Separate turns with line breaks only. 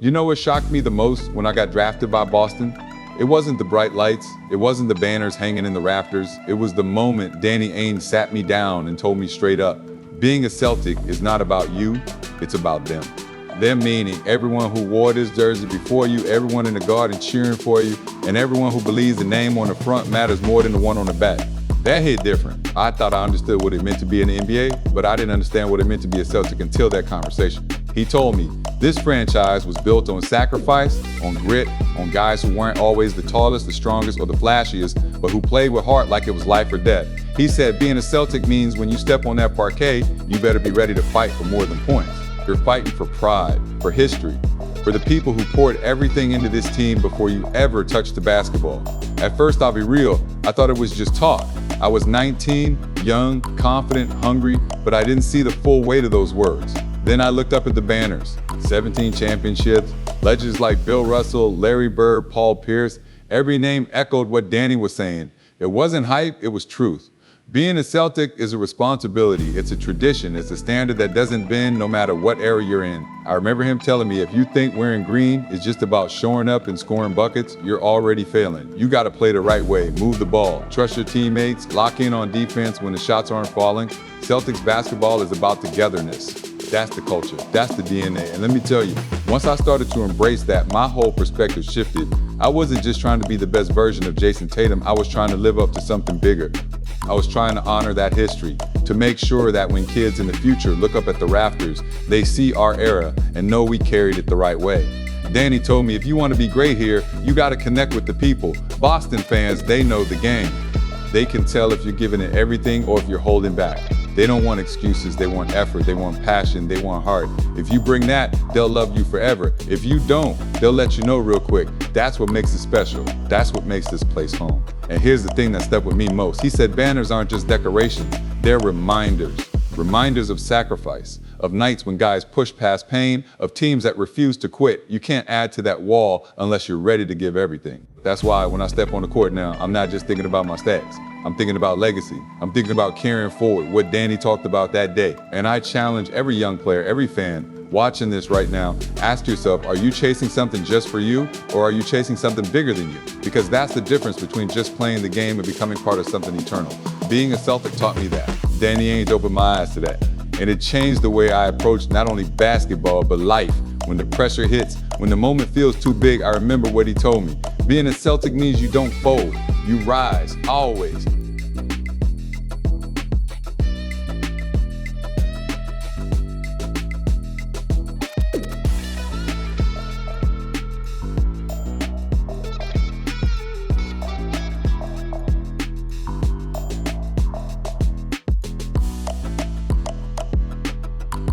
You know what shocked me the most when I got drafted by Boston? It wasn't the bright lights, it wasn't the banners hanging in the rafters, it was the moment Danny Ainge sat me down and told me straight up, being a Celtic is not about you, it's about them. Them meaning everyone who wore this jersey before you, everyone in the garden cheering for you, and everyone who believes the name on the front matters more than the one on the back. That hit different. I thought I understood what it meant to be in the NBA, but I didn't understand what it meant to be a Celtic until that conversation. He told me, this franchise was built on sacrifice, on grit, on guys who weren't always the tallest, the strongest, or the flashiest, but who played with heart like it was life or death. He said being a Celtic means when you step on that parquet, you better be ready to fight for more than points. You're fighting for pride, for history, for the people who poured everything into this team before you ever touched the basketball. At first, I'll be real, I thought it was just talk. I was 19, young, confident, hungry, but I didn't see the full weight of those words. Then I looked up at the banners, 17 championships, legends like Bill Russell, Larry Bird, Paul Pierce. Every name echoed what Danny was saying. It wasn't hype, it was truth. Being a Celtic is a responsibility, it's a tradition, it's a standard that doesn't bend no matter what era you're in. I remember him telling me, if you think wearing green is just about showing up and scoring buckets, you're already failing. You gotta play the right way, move the ball, trust your teammates, lock in on defense when the shots aren't falling. Celtics basketball is about togetherness. That's the culture, that's the DNA. And let me tell you, once I started to embrace that, my whole perspective shifted. I wasn't just trying to be the best version of Jayson Tatum, I was trying to live up to something bigger. I was trying to honor that history, to make sure that when kids in the future look up at the rafters, they see our era and know we carried it the right way. Danny told me, if you want to be great here, you got to connect with the people. Boston fans, they know the game. They can tell if you're giving it everything or if you're holding back. They don't want excuses, they want effort, they want passion, they want heart. If you bring that, they'll love you forever. If you don't, they'll let you know real quick. That's what makes it special. That's what makes this place home. And here's the thing that stuck with me most. He said banners aren't just decorations, they're reminders. Reminders of sacrifice, of nights when guys push past pain, of teams that refuse to quit. You can't add to that wall unless you're ready to give everything. That's why when I step on the court now, I'm not just thinking about my stats. I'm thinking about legacy. I'm thinking about carrying forward what Danny talked about that day. And I challenge every young player, every fan watching this right now, ask yourself, are you chasing something just for you, or are you chasing something bigger than you? Because that's the difference between just playing the game and becoming part of something eternal. Being a Celtic taught me that. Danny Ainge opened my eyes to that. And it changed the way I approach not only basketball, but life. When the pressure hits, when the moment feels too big, I remember what he told me. Being a Celtic means you don't fold, you rise, always.